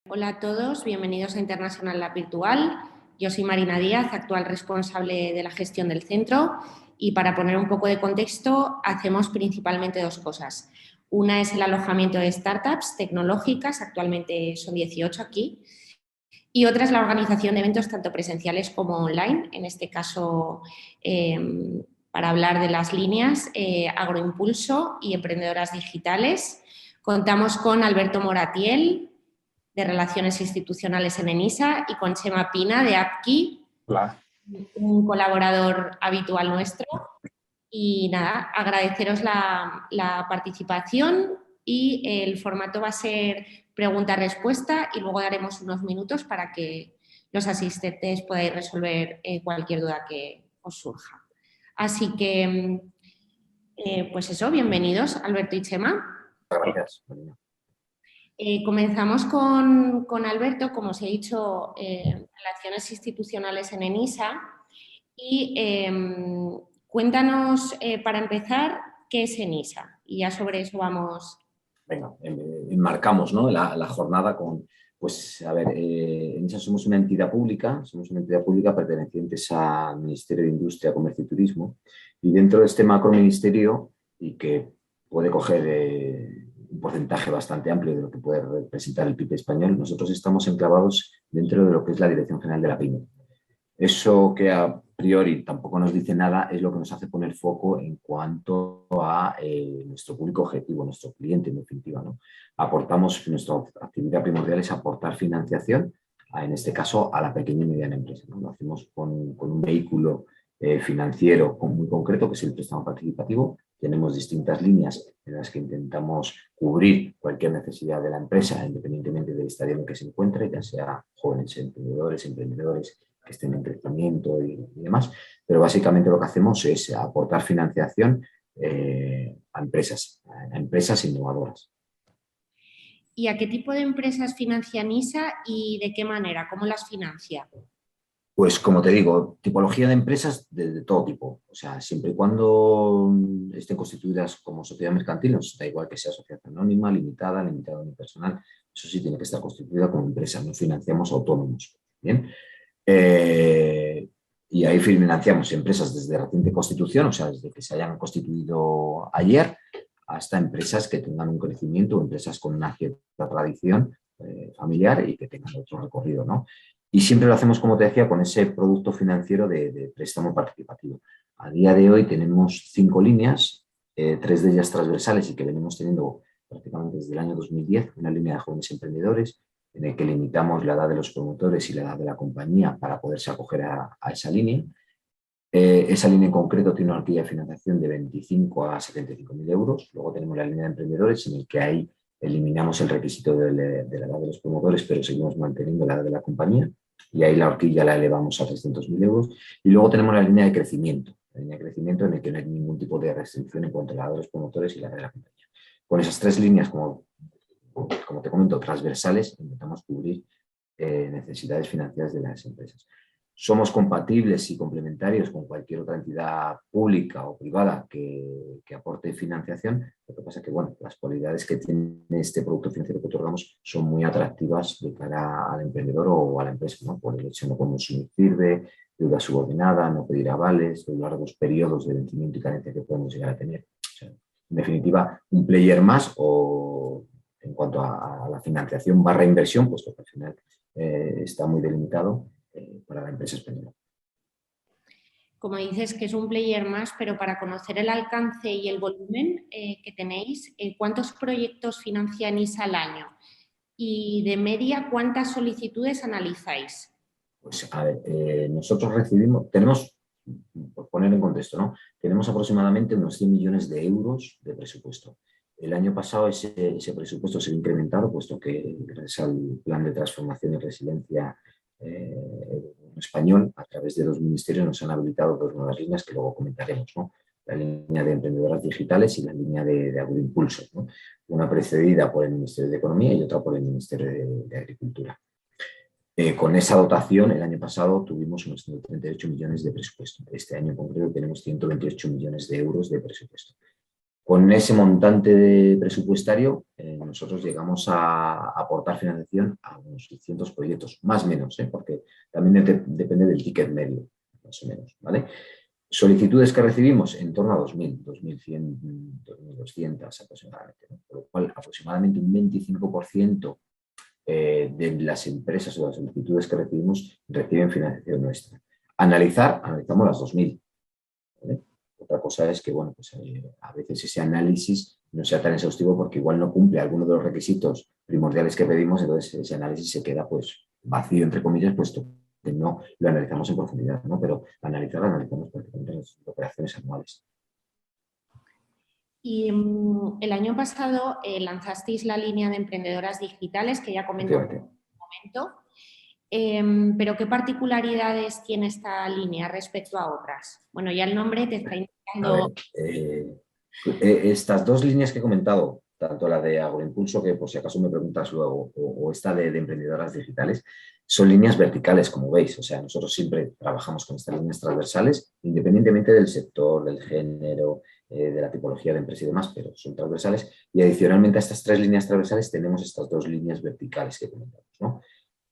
Hola a todos, bienvenidos a International Lab Virtual. Yo soy Marina Díaz, actual responsable de la gestión del centro, y para poner un poco de contexto, hacemos principalmente dos cosas. Una es el alojamiento de startups tecnológicas, actualmente son 18 aquí, y otra es la organización de eventos tanto presenciales como online, en este caso para hablar de las líneas Agroimpulso y Emprendedoras Digitales. Contamos con Alberto Moratiel, de Relaciones Institucionales en ENISA, y con Chema Pina, de AppKey, Hola. un colaborador habitual nuestro. Y nada, agradeceros la participación, y el formato va a ser pregunta-respuesta y luego daremos unos minutos para que los asistentes podáis resolver cualquier duda que os surja. Así que, pues eso, bienvenidos Alberto y Chema. Gracias, Marina. Comenzamos con Alberto, como os he dicho, Relaciones Institucionales en ENISA. Y cuéntanos, para empezar, qué es ENISA. Y ya sobre eso vamos. Venga, enmarcamos, ¿no?, la jornada con, pues, a ver, ENISA somos una entidad pública pertenecientes al Ministerio de Industria, Comercio y Turismo, y dentro de este macroministerio, y que puede coger un porcentaje bastante amplio de lo que puede representar el PIB español, nosotros estamos enclavados dentro de lo que es la Dirección General de la PYME. Eso que a priori tampoco nos dice nada es lo que nos hace poner foco en cuanto a nuestro público objetivo, nuestro cliente en definitiva, ¿no? Nuestra actividad primordial es aportar financiación, en este caso a la pequeña y mediana empresa, ¿no? Lo hacemos con un vehículo financiero muy concreto, que es el préstamo participativo. Tenemos distintas líneas en las que intentamos cubrir cualquier necesidad de la empresa, independientemente del estadio en el que se encuentre, ya sea jóvenes emprendedores que estén en crecimiento y demás, pero básicamente lo que hacemos es aportar financiación a empresas innovadoras. ¿Y a qué tipo de empresas financia ENISA y de qué manera? ¿Cómo las financia? Pues como te digo, tipología de empresas de todo tipo. O sea, siempre y cuando estén constituidas como sociedad mercantil, nos da igual que sea asociación anónima, limitada unipersonal, eso sí tiene que estar constituida como empresa. No financiamos autónomos. Bien. Y ahí financiamos empresas desde reciente constitución, o sea, desde que se hayan constituido ayer, hasta empresas que tengan un crecimiento, empresas con una cierta tradición familiar y que tengan otro recorrido, ¿no? Y siempre lo hacemos, como te decía, con ese producto financiero de préstamo participativo. A día de hoy tenemos 5 líneas, 3 de ellas transversales y que venimos teniendo prácticamente desde el año 2010, una línea de jóvenes emprendedores, en el que limitamos la edad de los promotores y la edad de la compañía para poderse acoger a esa línea. Esa línea en concreto tiene una horquilla de financiación de 25 a 75.000 euros. Luego tenemos la línea de emprendedores, en el que ahí eliminamos el requisito de la edad de los promotores, pero seguimos manteniendo la edad de la compañía, y ahí la horquilla la elevamos a 300.000 euros. Y luego tenemos la línea de crecimiento en la que no hay ningún tipo de restricción en cuanto a la edad de los promotores y la edad de la compañía. Con esas 3 líneas, como te comento, transversales, intentamos cubrir necesidades financieras de las empresas. Somos compatibles y complementarios con cualquier otra entidad pública o privada que aporte financiación. Lo que pasa es que, bueno, las cualidades que tiene este producto financiero que otorgamos son muy atractivas de cara al emprendedor o a la empresa, ¿no? Por el hecho de no consumir, deuda subordinada, no pedir avales, los largos periodos de vencimiento y carencia que podemos llegar a tener. O sea, en definitiva, un player más en cuanto a la financiación / inversión, pues que al final está muy delimitado para la empresa española. Como dices, que es un player más, pero para conocer el alcance y el volumen que tenéis, ¿cuántos proyectos financia ENISA al año? Y de media, ¿cuántas solicitudes analizáis? Pues a ver, nosotros tenemos, por poner en contexto, ¿no?, tenemos aproximadamente unos 100 millones de euros de presupuesto. El año pasado ese presupuesto se ha incrementado, puesto que gracias al Plan de Transformación y Resiliencia español, a través de 2 ministerios nos han habilitado 2 nuevas líneas que luego comentaremos, ¿no? La línea de emprendedoras digitales y la línea de agroimpulso, ¿no? Una precedida por el Ministerio de Economía y otra por el Ministerio de Agricultura. Con esa dotación, el año pasado tuvimos unos 138 millones de presupuesto. Este año en concreto tenemos 128 millones de euros de presupuesto. Con ese montante presupuestario, nosotros llegamos a aportar financiación a unos 600 proyectos, más o menos, porque también depende del ticket medio, más o menos, ¿vale? Solicitudes que recibimos en torno a 2.000, 2.100, 2.200 aproximadamente, ¿no? Por lo cual aproximadamente un 25% de las empresas o las solicitudes que recibimos reciben financiación nuestra. Analizamos las 2.000. ¿Vale? Otra cosa es que, bueno, pues, a veces ese análisis no sea tan exhaustivo porque igual no cumple alguno de los requisitos primordiales que pedimos, entonces ese análisis se queda pues vacío, entre comillas, puesto que no lo analizamos en profundidad, ¿no? Pero analizamos prácticamente las operaciones anuales. Y el año pasado lanzasteis la línea de emprendedoras digitales, que ya comentó en un momento. Pero ¿qué particularidades tiene esta línea respecto a otras? Bueno, ya el nombre te está indicando... Estas dos líneas que he comentado, tanto la de Agroimpulso, que por si acaso me preguntas luego, o esta de emprendedoras digitales, son líneas verticales, como veis. O sea, nosotros siempre trabajamos con estas líneas transversales, independientemente del sector, del género, de la tipología de empresa y demás, pero son transversales. Y adicionalmente a estas tres líneas transversales tenemos estas dos líneas verticales que comentamos, ¿no?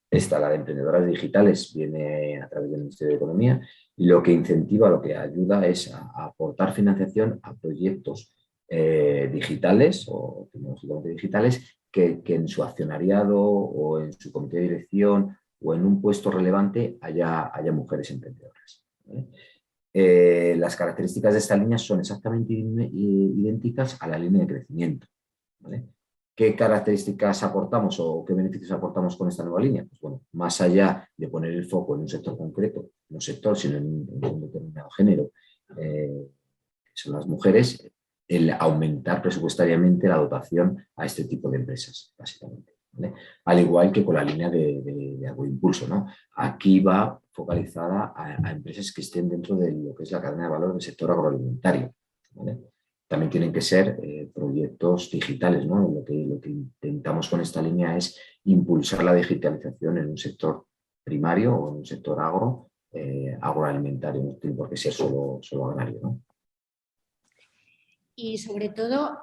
Esta, la de emprendedoras digitales, viene a través del Ministerio de Economía y lo que incentiva, lo que ayuda es a aportar financiación a proyectos digitales o tecnológicamente digitales que en su accionariado o en su comité de dirección o en un puesto relevante haya mujeres emprendedoras, ¿vale? Las características de esta línea son exactamente idénticas a la línea de crecimiento, ¿vale? ¿Qué características aportamos o qué beneficios aportamos con esta nueva línea? Pues bueno, más allá de poner el foco en un sector concreto, no sector, sino en un determinado género, que son las mujeres, el aumentar presupuestariamente la dotación a este tipo de empresas, básicamente, ¿vale? Al igual que con la línea de Agroimpulso, ¿no? Aquí va focalizada a empresas que estén dentro de lo que es la cadena de valor del sector agroalimentario, ¿vale? También tienen que ser proyectos digitales, ¿no? Lo que intentamos con esta línea es impulsar la digitalización en un sector primario o en un sector agroalimentario, no tiene por qué ser solo agrario, ¿no? Y sobre todo,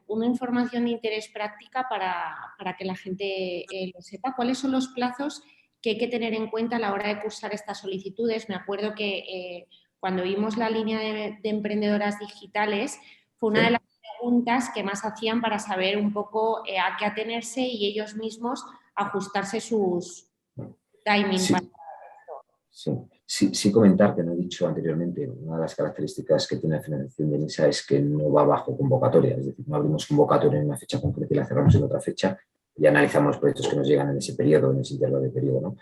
una información de interés práctica para que la gente lo sepa. ¿Cuáles son los plazos que hay que tener en cuenta a la hora de cursar estas solicitudes? Me acuerdo que cuando vimos la línea de emprendedoras digitales, fue una de las preguntas que más hacían para saber un poco a qué atenerse y ellos mismos ajustarse sus timing. Sí. Sí, comentar que no he dicho anteriormente, una de las características que tiene la financiación de NISA es que no va bajo convocatoria, es decir, no abrimos convocatoria en una fecha concreta y la cerramos en otra fecha y analizamos los proyectos que nos llegan en ese periodo, en ese intervalo de periodo, ¿no?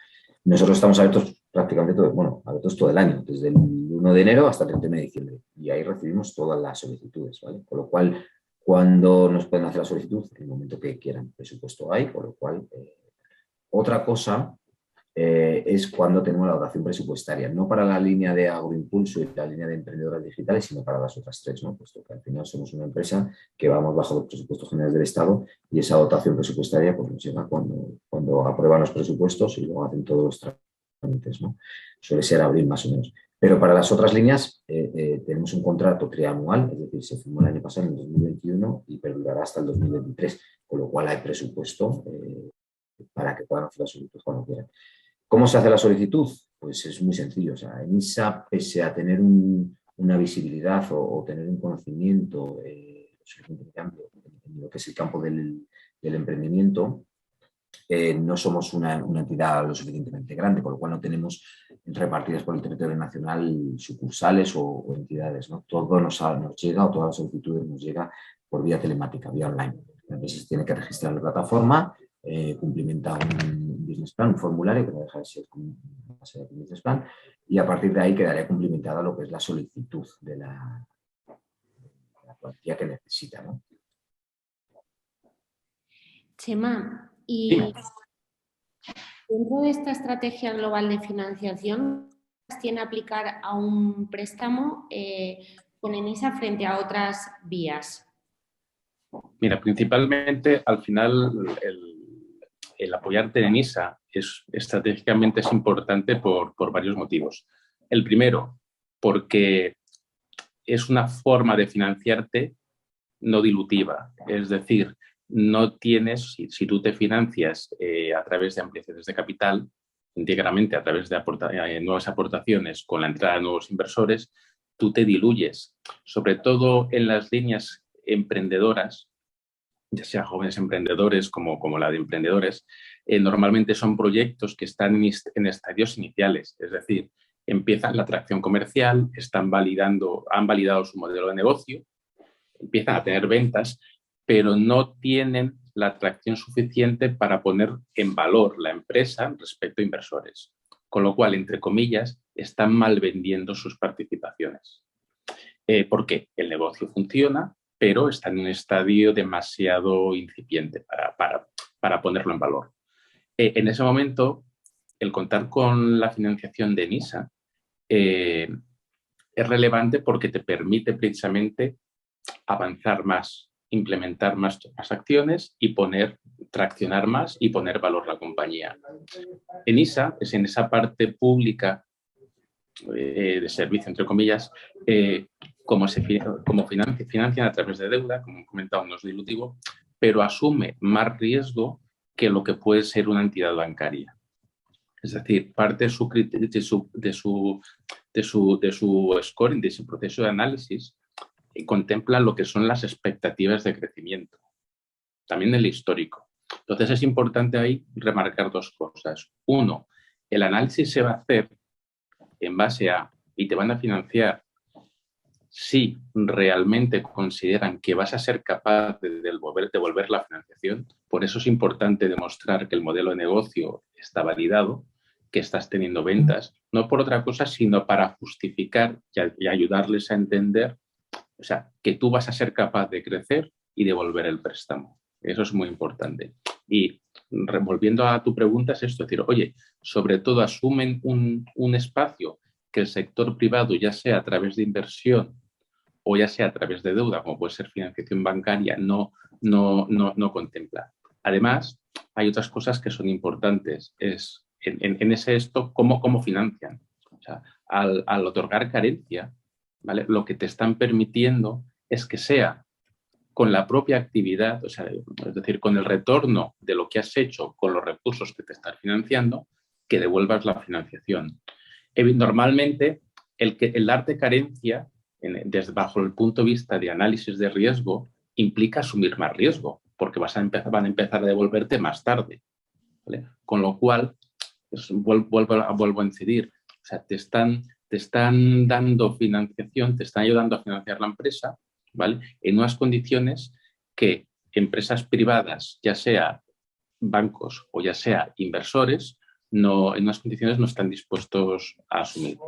Nosotros estamos abiertos prácticamente abiertos todo el año, desde el 1 de enero hasta el 31 de diciembre, y ahí recibimos todas las solicitudes, ¿vale? Con lo cual, cuando nos pueden hacer la solicitud, en el momento que quieran, presupuesto hay, con lo cual, otra cosa es cuando tenemos la dotación presupuestaria, no para la línea de Agroimpulso y la línea de emprendedoras digitales, sino para las otras tres, ¿no? Puesto que al final somos una empresa que vamos bajo los presupuestos generales del Estado y esa dotación presupuestaria pues, nos llega cuando aprueban los presupuestos y luego hacen todos los trámites, ¿no? Suele ser abril más o menos. Pero para las otras líneas tenemos un contrato trianual, es decir, se firmó el año pasado en 2021 y perdurará hasta el 2023, con lo cual hay presupuesto para que puedan hacer la solicitud cuando quieran. ¿Cómo se hace la solicitud? Pues es muy sencillo. O sea, ENISA, pese a tener una visibilidad o tener un conocimiento suficientemente amplio en lo que es el campo del emprendimiento, no somos una entidad lo suficientemente grande, con lo cual no tenemos repartidas por el territorio nacional sucursales o entidades, ¿no? Todo nos llega, o todas las solicitudes nos llega por vía telemática, vía online. La empresa se tiene que registrar en la plataforma, cumplimenta un business plan, un formulario que no deja de ser un business plan, y a partir de ahí quedaría cumplimentada lo que es la solicitud de la cuantía que necesita, ¿no? Chema, y dentro de esta estrategia global de financiación, ¿tiene aplicar a un préstamo con ENISA frente a otras vías? Mira, principalmente al final el apoyarte en ENISA estratégicamente es importante por varios motivos. El primero, porque es una forma de financiarte no dilutiva. Es decir, no tienes, si tú te financias a través de ampliaciones de capital, íntegramente a través de nuevas aportaciones con la entrada de nuevos inversores, tú te diluyes. Sobre todo en las líneas emprendedoras, ya sea jóvenes emprendedores como la de emprendedores, normalmente son proyectos que están en estadios iniciales, es decir, empiezan la atracción comercial, han validado su modelo de negocio, empiezan a tener ventas, pero no tienen la atracción suficiente para poner en valor la empresa respecto a inversores. Con lo cual, entre comillas, están mal vendiendo sus participaciones. ¿Por qué? El negocio funciona, pero está en un estadio demasiado incipiente para ponerlo en valor. En ese momento, el contar con la financiación de NISA es relevante porque te permite precisamente avanzar más, implementar más acciones y traccionar más y poner valor a la compañía. En NISA, es en esa parte pública de servicio, entre comillas, como financian a través de deuda, como he comentado, no es dilutivo, pero asume más riesgo que lo que puede ser una entidad bancaria. Es decir, parte de su scoring, de su proceso de análisis, contempla lo que son las expectativas de crecimiento, también el histórico. Entonces es importante ahí remarcar dos cosas. Uno, el análisis se va a hacer en base a, y te van a financiar si realmente consideran que vas a ser capaz de devolver la financiación. Por eso es importante demostrar que el modelo de negocio está validado, que estás teniendo ventas, no por otra cosa, sino para justificar y ayudarles a entender, o sea, que tú vas a ser capaz de crecer y devolver el préstamo. Eso es muy importante. Y volviendo a tu pregunta, es esto, es decir, oye, sobre todo asumen un espacio que el sector privado, ya sea a través de inversión o ya sea a través de deuda, como puede ser financiación bancaria, no contempla. Además, hay otras cosas que son importantes. Es en ese esto, ¿cómo financian? O sea, al otorgar carencia, ¿vale? Lo que te están permitiendo es que sea con la propia actividad, o sea, es decir, con el retorno de lo que has hecho con los recursos que te están financiando, que devuelvas la financiación. Normalmente, el darte carencia, bajo el punto de vista de análisis de riesgo, implica asumir más riesgo, porque van a empezar a devolverte más tarde, ¿vale? Con lo cual, vuelvo a incidir, o sea, te están dando financiación, te están ayudando a financiar la empresa, ¿vale? En unas condiciones que empresas privadas, ya sea bancos o ya sea inversores, en unas condiciones no están dispuestos a asumir.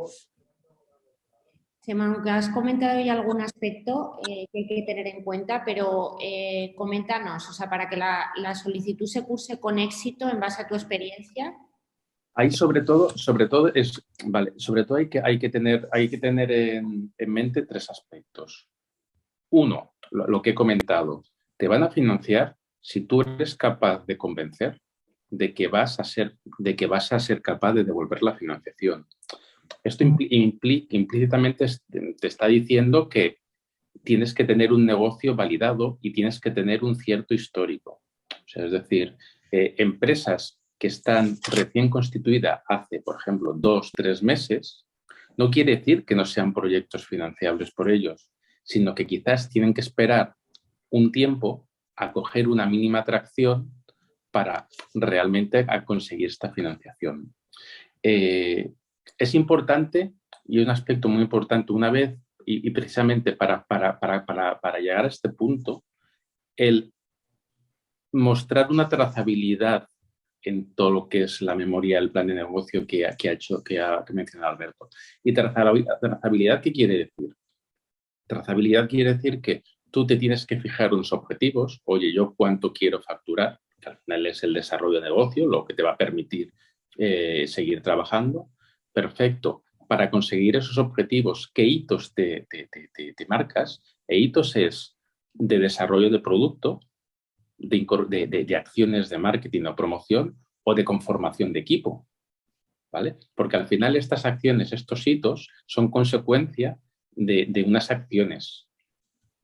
Aunque has comentado ya algún aspecto que hay que tener en cuenta, pero coméntanos, o sea, para que la solicitud se curse con éxito en base a tu experiencia. Ahí sobre todo hay que tener en mente tres aspectos. Uno, lo que he comentado, te van a financiar si tú eres capaz de convencer de que vas a ser capaz de devolver la financiación. Esto implícitamente te está diciendo que tienes que tener un negocio validado y tienes que tener un cierto histórico. O sea, es decir, empresas que están recién constituidas hace, por ejemplo, 2 o 3 meses, no quiere decir que no sean proyectos financiables por ellos, sino que quizás tienen que esperar un tiempo a coger una mínima atracción para realmente conseguir esta financiación. Es importante, y un aspecto muy importante, una vez, y precisamente para llegar a este punto, el mostrar una trazabilidad en todo lo que es la memoria, el plan de negocio que ha mencionado Alberto. ¿Y trazabilidad qué quiere decir? Trazabilidad quiere decir que tú te tienes que fijar unos objetivos. Oye, ¿yo cuánto quiero facturar? Que al final es el desarrollo de negocio, lo que te va a permitir seguir trabajando. Perfecto. Para conseguir esos objetivos, ¿qué hitos te marcas? E hitos es de desarrollo de producto, de acciones de marketing o promoción o de conformación de equipo, ¿vale? Porque al final estas acciones, estos hitos, son consecuencia de unas acciones.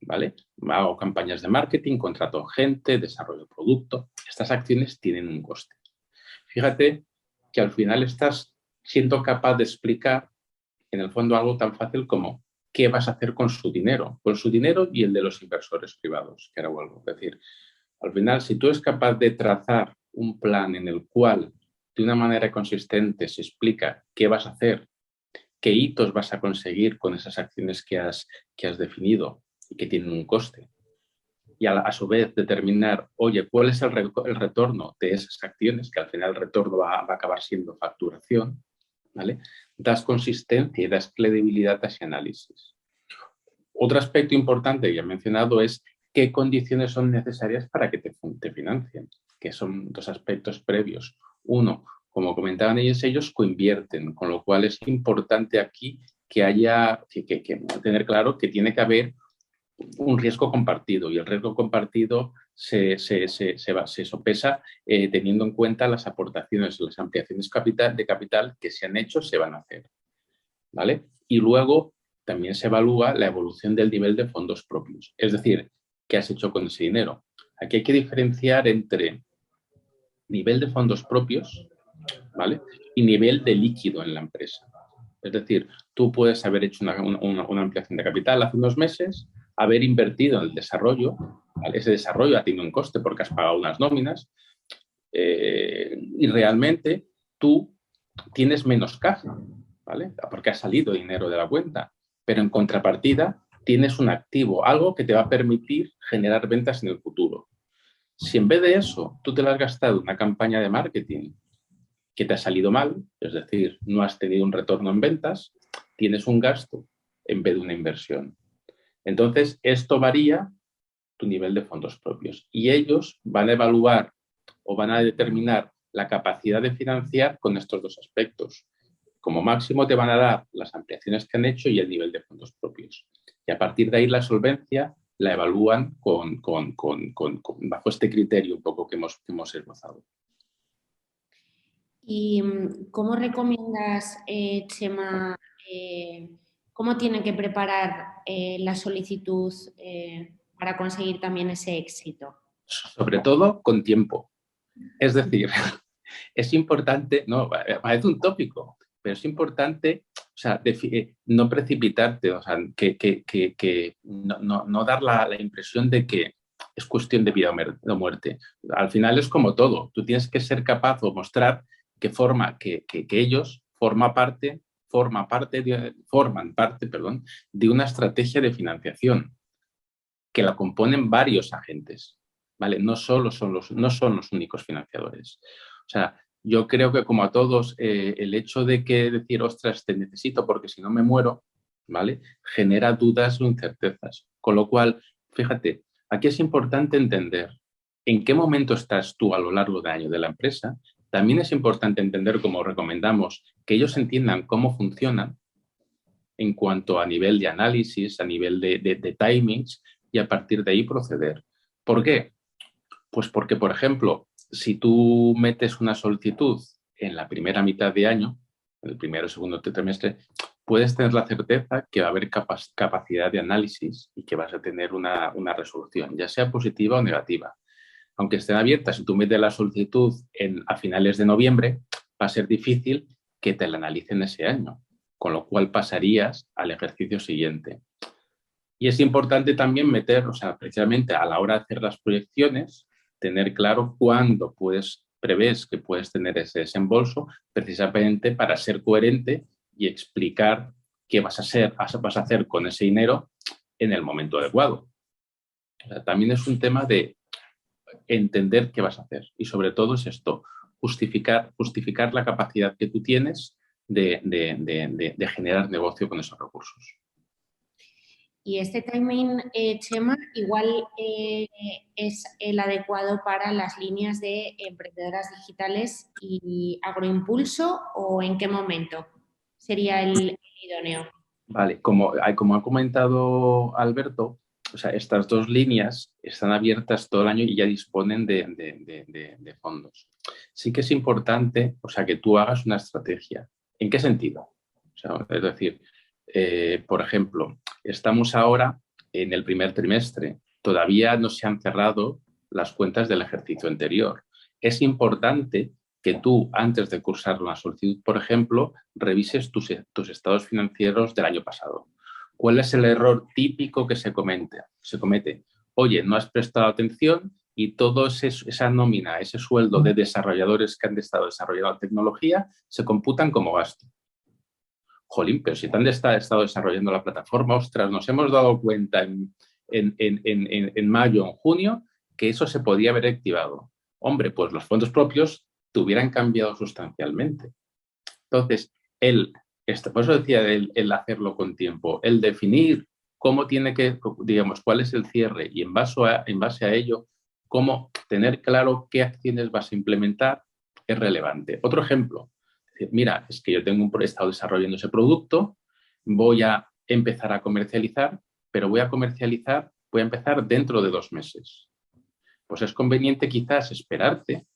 ¿vale? Hago campañas de marketing, contrato gente, desarrollo producto. Estas acciones tienen un coste. Fíjate que al final estás siendo capaz de explicar, en el fondo, algo tan fácil como qué vas a hacer con su dinero y el de los inversores privados, que era algo. Es decir, al final, si tú eres capaz de trazar un plan en el cual, de una manera consistente, se explica qué vas a hacer, qué hitos vas a conseguir con esas acciones que has definido y que tienen un coste, y a su vez determinar, oye, cuál es el retorno de esas acciones, que al final el retorno va a acabar siendo facturación, ¿vale? Das consistencia y das credibilidad a ese análisis. Otro aspecto importante que he mencionado es qué condiciones son necesarias para que te financien, que son dos aspectos previos. Uno, como comentaban ellos coinvierten, con lo cual es importante aquí que haya que tener claro que tiene que haber un riesgo compartido, y el riesgo compartido se sopesa teniendo en cuenta las aportaciones, las ampliaciones de capital que se han hecho, se van a hacer, ¿vale? Y luego también se evalúa la evolución del nivel de fondos propios, es decir, ¿qué has hecho con ese dinero? Aquí hay que diferenciar entre nivel de fondos propios, ¿vale? Y nivel de líquido en la empresa. Es decir, tú puedes haber hecho una ampliación de capital hace unos meses, haber invertido en el desarrollo, ¿vale? Ese desarrollo ha tenido un coste porque has pagado unas nóminas, y realmente tú tienes menos caja, ¿vale? Porque ha salido dinero de la cuenta, pero en contrapartida tienes un activo, algo que te va a permitir generar ventas en el futuro. Si en vez de eso tú te lo has gastado en una campaña de marketing que te ha salido mal, es decir, no has tenido un retorno en ventas, tienes un gasto en vez de una inversión. Entonces, esto varía tu nivel de fondos propios y ellos van a evaluar o van a determinar la capacidad de financiar con estos dos aspectos. Como máximo te van a dar las ampliaciones que han hecho y el nivel de fondos propios. Y a partir de ahí la solvencia la evalúan bajo este criterio un poco que hemos esbozado. ¿Y cómo recomiendas, Chema, cómo tienen que preparar la solicitud para conseguir también ese éxito? Sobre todo con tiempo. Es decir, es importante, no, parece un tópico, pero es importante, o sea, no precipitarte, o sea, que no dar la impresión de que es cuestión de vida o muerte. Al final es como todo, tú tienes que ser capaz o mostrar que ellos forman parte de una estrategia de financiación que la componen varios agentes, ¿vale? No son los únicos financiadores. O sea, yo creo que como a todos, el hecho de que decir, ostras, te necesito porque si no me muero, ¿vale? Genera dudas o incertezas. Con lo cual, fíjate, aquí es importante entender en qué momento estás tú a lo largo del año de la empresa. También es importante entender, como recomendamos, que ellos entiendan cómo funcionan en cuanto a nivel de análisis, a nivel de timings, y a partir de ahí proceder. ¿Por qué? Pues porque, por ejemplo, si tú metes una solicitud en la primera mitad de año, en el primero o segundo trimestre, puedes tener la certeza que va a haber capacidad de análisis y que vas a tener una resolución, ya sea positiva o negativa. Aunque estén abiertas, si tú metes la solicitud a finales de noviembre, va a ser difícil que te la analicen ese año, con lo cual pasarías al ejercicio siguiente. Y es importante también meter, o sea, precisamente a la hora de hacer las proyecciones, tener claro cuándo prevés que puedes tener ese desembolso, precisamente para ser coherente y explicar qué vas a hacer con ese dinero en el momento adecuado. O sea, también es un tema de entender qué vas a hacer y sobre todo es esto, justificar la capacidad que tú tienes de generar negocio con esos recursos. Y este timing, Chema, igual es el adecuado para las líneas de emprendedoras digitales y agroimpulso, ¿o en qué momento sería el idóneo? Vale, como ha comentado Alberto, o sea, estas dos líneas están abiertas todo el año y ya disponen de fondos. Sí que es importante, o sea, que tú hagas una estrategia. ¿En qué sentido? O sea, es decir, por ejemplo, estamos ahora en el primer trimestre. Todavía no se han cerrado las cuentas del ejercicio anterior. Es importante que tú, antes de cursar una solicitud, por ejemplo, revises tus estados financieros del año pasado. ¿Cuál es el error típico que se comete? Oye, no has prestado atención y toda esa nómina, ese sueldo de desarrolladores que han estado desarrollando tecnología, se computan como gasto. Jolín, pero si te han estado desarrollando la plataforma, ostras, nos hemos dado cuenta en mayo o en junio que eso se podía haber activado. Hombre, pues los fondos propios te hubieran cambiado sustancialmente. Entonces, por eso decía el hacerlo con tiempo, el definir cómo tiene que, digamos, cuál es el cierre y en base a ello, cómo tener claro qué acciones vas a implementar es relevante. Otro ejemplo, mira, es que yo he estado desarrollando ese producto, voy a empezar a comercializar, pero voy a empezar dentro de 2 meses. Pues es conveniente quizás esperarte.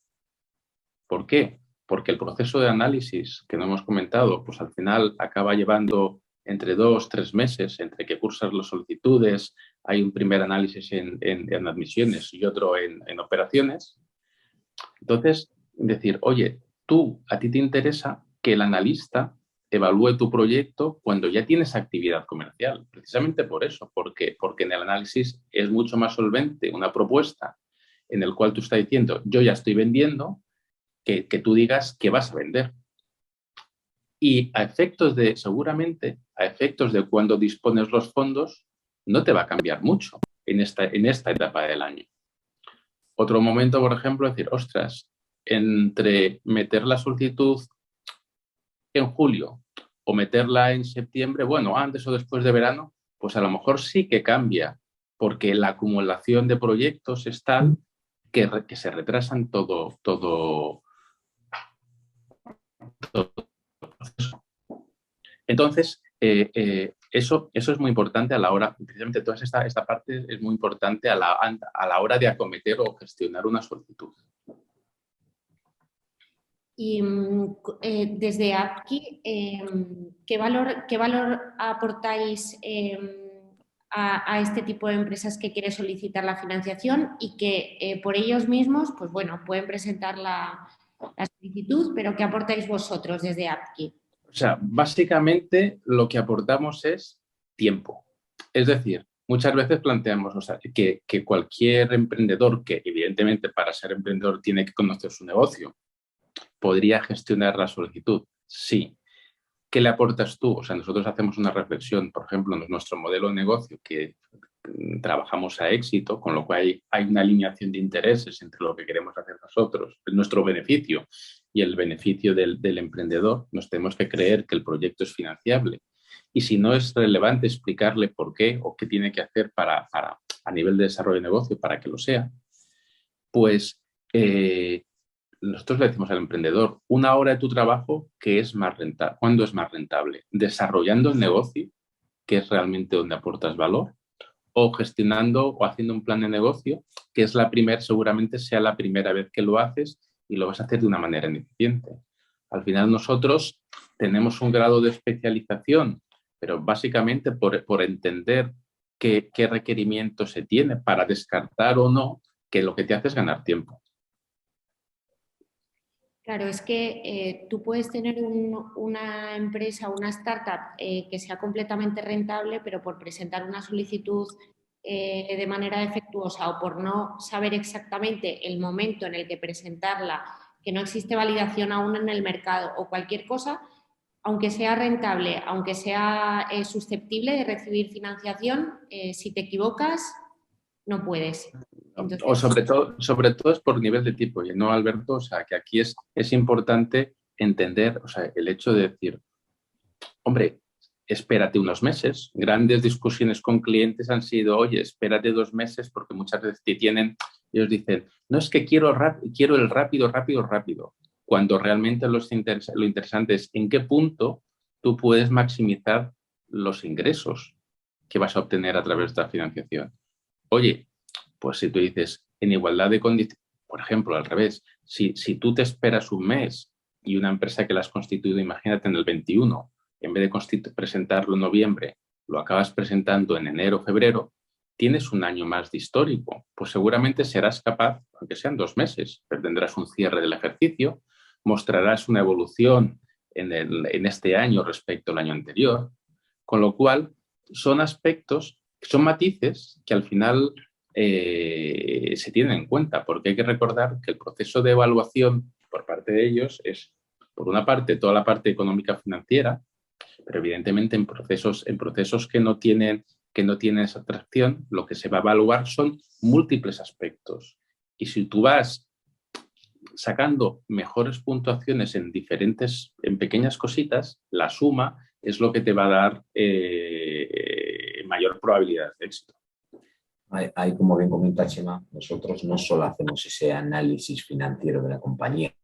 ¿Por qué? Porque el proceso de análisis que no hemos comentado, pues al final acaba llevando entre 2 o 3 meses, entre que cursas las solicitudes, hay un primer análisis en admisiones y otro en operaciones. Entonces, decir, oye, a ti te interesa que el analista evalúe tu proyecto cuando ya tienes actividad comercial, precisamente por eso, porque en el análisis es mucho más solvente una propuesta en el cual tú estás diciendo, yo ya estoy vendiendo, que tú digas que vas a vender. Y seguramente, a efectos de cuando dispones los fondos, no te va a cambiar mucho en esta etapa del año. Otro momento, por ejemplo, es decir, ostras, entre meter la solicitud en julio o meterla en septiembre, bueno, antes o después de verano, pues a lo mejor sí que cambia, porque la acumulación de proyectos es tal que se retrasan todo el proceso. Entonces, eso es muy importante a la hora, precisamente toda esta parte es muy importante a la hora de acometer o gestionar una solicitud. Y desde AppKey, ¿qué valor aportáis a este tipo de empresas que quieren solicitar la financiación y que por ellos mismos, pues bueno, pueden presentar la solicitud, pero ¿qué aportáis vosotros desde AppKey? O sea, básicamente lo que aportamos es tiempo. Es decir, muchas veces planteamos, o sea, que cualquier emprendedor, que evidentemente para ser emprendedor tiene que conocer su negocio, podría gestionar la solicitud. Sí. ¿Qué le aportas tú? O sea, nosotros hacemos una reflexión, por ejemplo, en nuestro modelo de negocio que trabajamos a éxito, con lo cual hay una alineación de intereses entre lo que queremos hacer nosotros, nuestro beneficio y el beneficio del emprendedor. Nos tenemos que creer que el proyecto es financiable. Y si no es relevante explicarle por qué o qué tiene que hacer a nivel de desarrollo de negocio para que lo sea, pues nosotros le decimos al emprendedor, 1 hora de tu trabajo que es más rentable. ¿Cuándo es más rentable? Desarrollando el negocio, que es realmente donde aportas valor, o gestionando o haciendo un plan de negocio, que es seguramente sea la primera vez que lo haces y lo vas a hacer de una manera ineficiente. Al final nosotros tenemos un grado de especialización, pero básicamente por entender qué requerimiento se tiene para descartar o no, que lo que te hace es ganar tiempo. Claro, es que tú puedes tener una empresa, una startup que sea completamente rentable, pero por presentar una solicitud de manera defectuosa o por no saber exactamente el momento en el que presentarla, que no existe validación aún en el mercado o cualquier cosa, aunque sea rentable, aunque sea susceptible de recibir financiación, si te equivocas, no puedes. Entonces, o sobre todo es por nivel de tipo, y no, Alberto, o sea, que aquí es importante entender, o sea, el hecho de decir, hombre, espérate unos meses. Grandes discusiones con clientes han sido, oye, espérate 2 meses, porque muchas veces ellos dicen, no, es que quiero el rápido, cuando realmente lo interesante es en qué punto tú puedes maximizar los ingresos que vas a obtener a través de la financiación. Oye, pues si tú dices, en igualdad de condiciones, por ejemplo, al revés, si tú te esperas 1 mes y una empresa que la has constituido, imagínate, en el 21, en vez de presentarlo en noviembre, lo acabas presentando en enero o febrero, tienes un año más de histórico, pues seguramente serás capaz, aunque sean 2 meses, pero tendrás un cierre del ejercicio, mostrarás una evolución en este año respecto al año anterior, con lo cual son aspectos, son matices que al final se tienen en cuenta, porque hay que recordar que el proceso de evaluación por parte de ellos es, por una parte, toda la parte económica financiera, pero evidentemente en procesos que no tienen esa atracción, lo que se va a evaluar son múltiples aspectos. Y si tú vas sacando mejores puntuaciones en pequeñas cositas, la suma es lo que te va a dar mayor probabilidad de éxito. Hay, como bien comenta Chema, nosotros no solo hacemos ese análisis financiero de la compañía,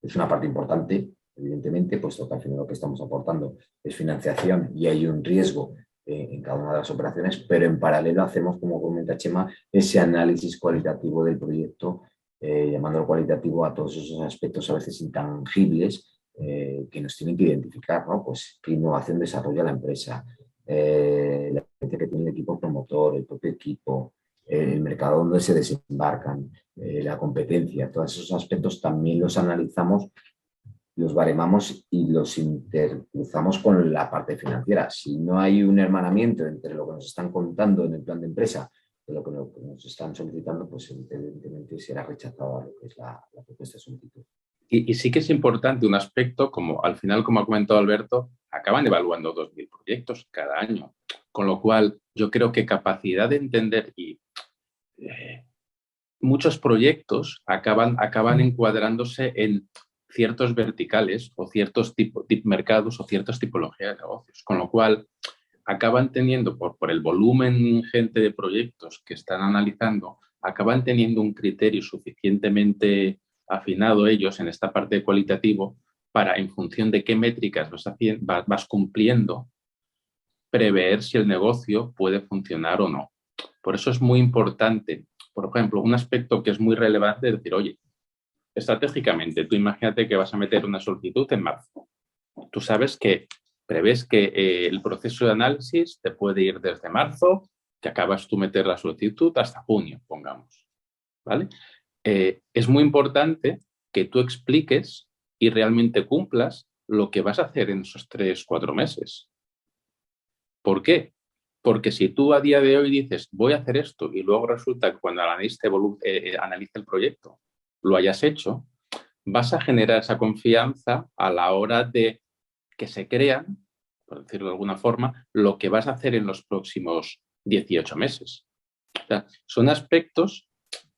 es una parte importante, evidentemente, puesto que al final lo que estamos aportando es financiación y hay un riesgo en cada una de las operaciones, pero en paralelo hacemos, como comenta Chema, ese análisis cualitativo del proyecto, llamándolo cualitativo a todos esos aspectos a veces intangibles que nos tienen que identificar, ¿no? Pues qué innovación desarrolla la empresa, la gente que tiene el equipo promotor, el propio equipo, el mercado donde se desembarcan, la competencia, todos esos aspectos también los analizamos, los baremamos y los intercruzamos con la parte financiera. Si no hay un hermanamiento entre lo que nos están contando en el plan de empresa y lo que nos están solicitando, pues evidentemente será rechazada lo que es la propuesta de solicitud. Y sí que es importante un aspecto, como al final, como ha comentado Alberto, acaban evaluando 2.000 proyectos cada año, con lo cual yo creo que capacidad de entender y muchos proyectos acaban encuadrándose en ciertos verticales o ciertos mercados o ciertas tipologías de negocios, con lo cual acaban teniendo, por el volumen ingente de proyectos que están analizando, acaban teniendo un criterio suficientemente afinado ellos en esta parte de cualitativo para, en función de qué métricas vas cumpliendo, prever si el negocio puede funcionar o no. Por eso es muy importante, por ejemplo, un aspecto que es muy relevante es decir, oye, estratégicamente, tú imagínate que vas a meter una solicitud en marzo. Tú prevés que el proceso de análisis te puede ir desde marzo, que acabas tú meter la solicitud, hasta junio, pongamos, ¿vale? Es muy importante que tú expliques y realmente cumplas lo que vas a hacer en esos 3-4 meses. ¿Por qué? Porque si tú a día de hoy dices, voy a hacer esto, y luego resulta que cuando analice el proyecto lo hayas hecho, vas a generar esa confianza a la hora de que se crean, por decirlo de alguna forma, lo que vas a hacer en los próximos 18 meses. O sea, son aspectos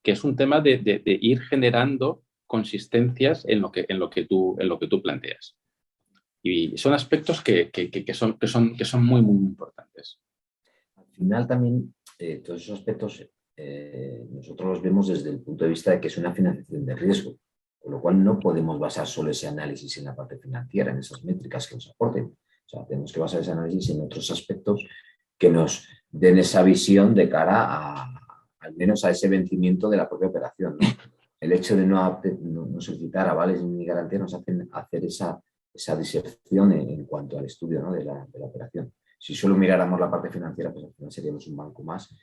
que es un tema de ir generando consistencias en lo que tú planteas. Y son aspectos que son muy, muy importantes. Al final también todos esos aspectos nosotros los vemos desde el punto de vista de que es una financiación de riesgo, con lo cual no podemos basar solo ese análisis en la parte financiera, en esas métricas que nos aporten. O sea, tenemos que basar ese análisis en otros aspectos que nos den esa visión de cara al menos a ese vencimiento de la propia operación, ¿no? El hecho de no solicitar avales ni garantías nos hacen hacer esa disección en cuanto al estudio, ¿no? de la operación. Si solo miráramos la parte financiera, pues al final seríamos un banco más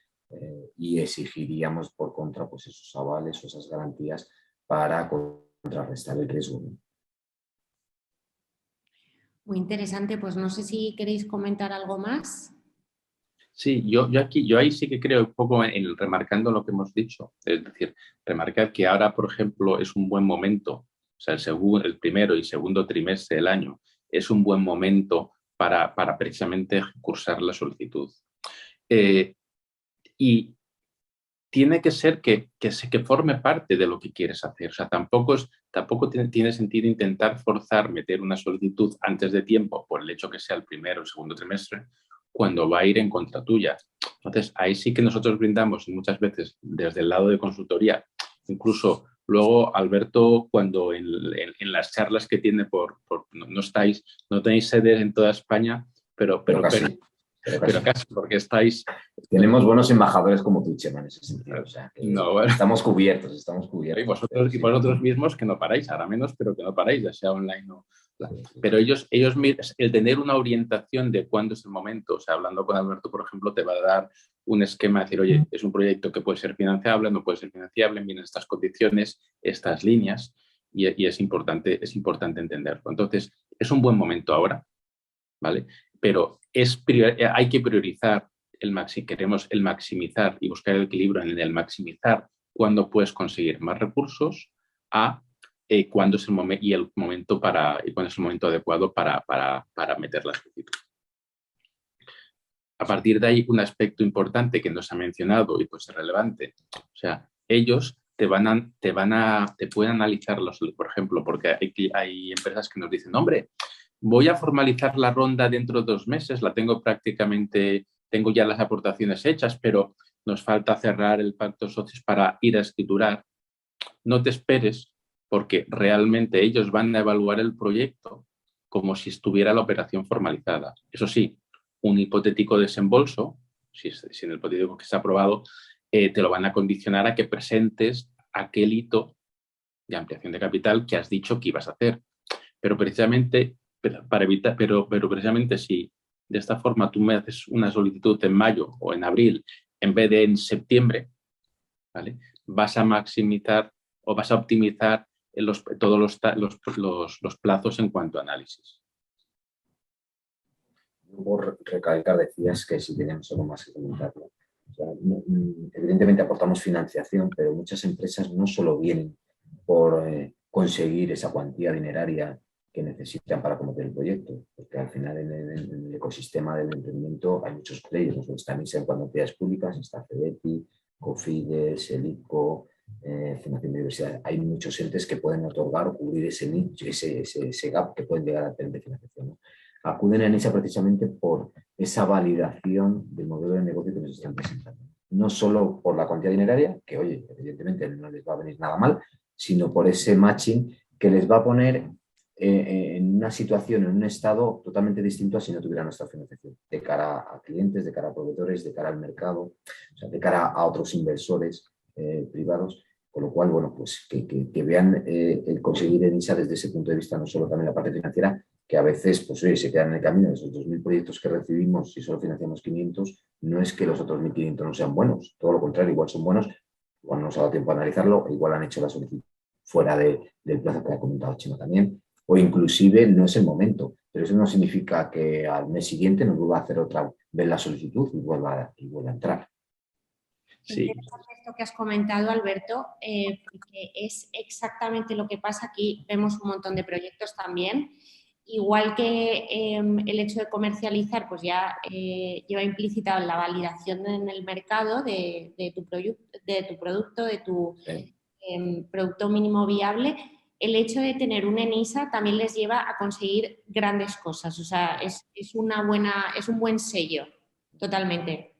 y exigiríamos por contra pues esos avales o esas garantías para contrarrestar el riesgo, ¿no? Muy interesante, pues no sé si queréis comentar algo más. Sí, yo ahí sí que creo un poco en remarcando lo que hemos dicho, es decir, remarcar que ahora, por ejemplo, es un buen momento, o sea, el primero y segundo trimestre del año es un buen momento para precisamente cursar la solicitud. Y tiene que ser que forme parte de lo que quieres hacer. O sea, tampoco tiene sentido intentar forzar meter una solicitud antes de tiempo por el hecho que sea el primero o el segundo trimestre, cuando va a ir en contra tuya. Entonces, ahí sí que nosotros brindamos muchas veces desde el lado de consultoría. Incluso luego, Alberto, cuando en las charlas que tiene no tenéis sede en toda España, pero casi, porque estáis... Tenemos buenos embajadores como tú, Chema, en ese sentido. O sea, que bueno. Estamos cubiertos. Y vosotros mismos que no paráis, ahora menos, pero que no paráis, ya sea online Pero el tener una orientación de cuándo es el momento, o sea, hablando con Alberto, por ejemplo, te va a dar un esquema de decir, oye, es un proyecto que puede ser financiable, no puede ser financiable, vienen estas condiciones, estas líneas, y es importante entenderlo. Entonces, es un buen momento ahora, ¿vale? Pero hay que priorizar queremos el maximizar y buscar el equilibrio en el maximizar cuándo puedes conseguir más recursos a cuándo es el momento y cuándo es el momento adecuado para meter la solicitud. A partir de ahí, un aspecto importante que nos ha mencionado y pues es relevante, o sea, ellos te pueden analizar por ejemplo, porque hay empresas que nos dicen, hombre, voy a formalizar la ronda dentro de 2 meses, tengo ya las aportaciones hechas, pero nos falta cerrar el pacto socios para ir a escriturar. No te esperes, porque realmente ellos van a evaluar el proyecto como si estuviera la operación formalizada. Eso sí, un hipotético desembolso, si en el hipotético que se ha aprobado, te lo van a condicionar a que presentes aquel hito de ampliación de capital que has dicho que ibas a hacer. Pero precisamente, precisamente si de esta forma tú me haces una solicitud en mayo o en abril en vez de en septiembre, ¿vale? Vas a maximizar o vas a optimizar todos los plazos en cuanto a análisis. Por recalcar, decías que si teníamos algo más que comentar, ¿no? O sea, evidentemente aportamos financiación, pero muchas empresas no solo vienen por conseguir esa cuantía dineraria que necesitan para cometer el proyecto, porque al final en el ecosistema del emprendimiento hay muchos players, ¿no? Está MISA en cuanto a entidades públicas, está FEDETI, COFIDES, el ICO, Fundación de Universidad. Hay muchos entes que pueden otorgar o cubrir ese nicho, ese gap que pueden llegar a tener de financiación, ¿no? Acuden a NISA precisamente por esa validación del modelo de negocio que nos están presentando. No solo por la cuantía dineraria, que oye, evidentemente no les va a venir nada mal, sino por ese matching que les va a poner en una situación, en un estado totalmente distinto a si no tuvieran nuestra financiación, de cara a clientes, de cara a proveedores, de cara al mercado, o sea, de cara a otros inversores privados. Con lo cual, bueno, pues que vean el conseguir NISA desde ese punto de vista, no solo también la parte financiera, que a veces pues, se quedan en el camino. Esos 2.000 proyectos que recibimos, si solo financiamos 500, no es que los otros 1.500 no sean buenos, todo lo contrario, igual son buenos, igual no nos ha dado tiempo a analizarlo, igual han hecho la solicitud fuera del plazo que ha comentado Chema también, o inclusive no es el momento, pero eso no significa que al mes siguiente nos vuelva a hacer otra vez la solicitud y vuelva a entrar. Sí. Interesante esto que has comentado, Alberto, porque es exactamente lo que pasa. Aquí vemos un montón de proyectos también. Igual que el hecho de comercializar, pues ya lleva implícita la validación en el mercado de tu producto, de tu producto mínimo viable. El hecho de tener un ENISA también les lleva a conseguir grandes cosas. O sea, es un buen sello, totalmente.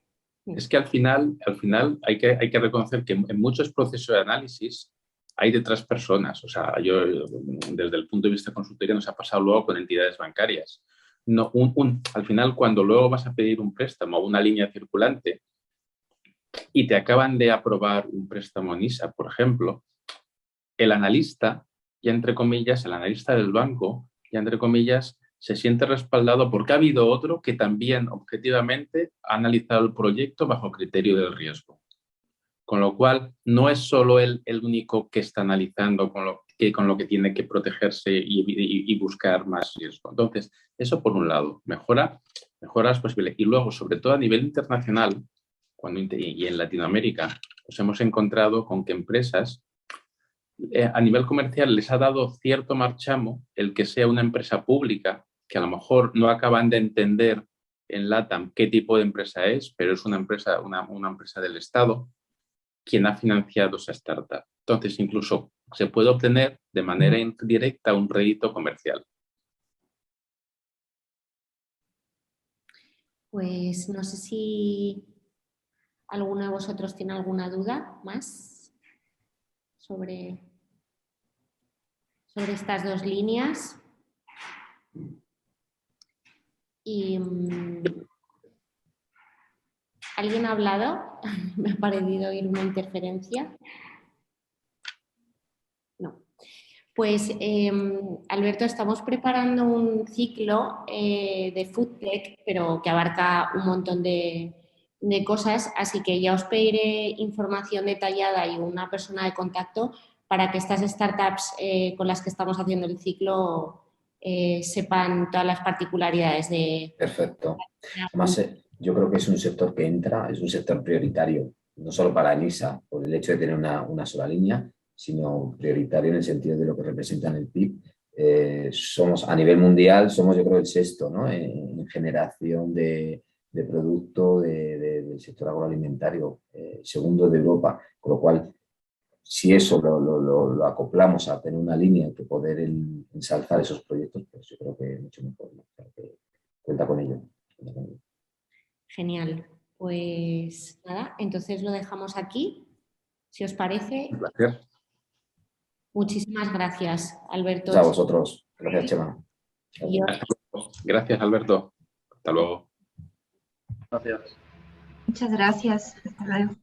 Es que al final hay que reconocer que en muchos procesos de análisis hay detrás personas. O sea, desde el punto de vista de consultoría nos ha pasado luego con entidades bancarias. No, al final, cuando luego vas a pedir un préstamo o una línea circulante y te acaban de aprobar un préstamo NISA, por ejemplo, el analista, ya entre comillas, el analista del banco, ya entre comillas, se siente respaldado porque ha habido otro que también objetivamente ha analizado el proyecto bajo criterio del riesgo. Con lo cual, no es solo él el único que está analizando con lo que tiene que protegerse y buscar más riesgo. Entonces, eso por un lado, mejora las posibilidades. Y luego, sobre todo a nivel internacional y en Latinoamérica, nos hemos encontrado con que empresas a nivel comercial les ha dado cierto marchamo el que sea una empresa pública, que a lo mejor no acaban de entender en LATAM qué tipo de empresa es, pero es una empresa del Estado quien ha financiado esa startup. Entonces, incluso se puede obtener de manera indirecta un rédito comercial. Pues no sé si alguno de vosotros tiene alguna duda más sobre estas dos líneas. Y ¿alguien ha hablado? Me ha parecido oír una interferencia. No. Pues, Alberto, estamos preparando un ciclo de Food Tech, pero que abarca un montón de cosas, así que ya os pediré información detallada y una persona de contacto para que estas startups con las que estamos haciendo el ciclo sepan todas las particularidades de... Perfecto. Además, yo creo que es un sector que entra, es un sector prioritario, no solo para Enisa, por el hecho de tener una sola línea, sino prioritario en el sentido de lo que representa en el PIB. Somos, a nivel mundial, somos yo creo el sexto, ¿no? En generación de producto del sector agroalimentario, segundo de Europa, con lo cual, si eso lo acoplamos a tener una línea que poder ensalzar esos proyectos, pues yo creo que mucho mejor, ¿no? O sea, que cuenta con ello. Genial. Pues nada, entonces lo dejamos aquí, si os parece. Un placer. Muchísimas gracias, Alberto. Pues a vosotros. Gracias, Chema. Y Hasta luego. Gracias, Alberto. Hasta luego. Gracias. Muchas gracias. Hasta luego.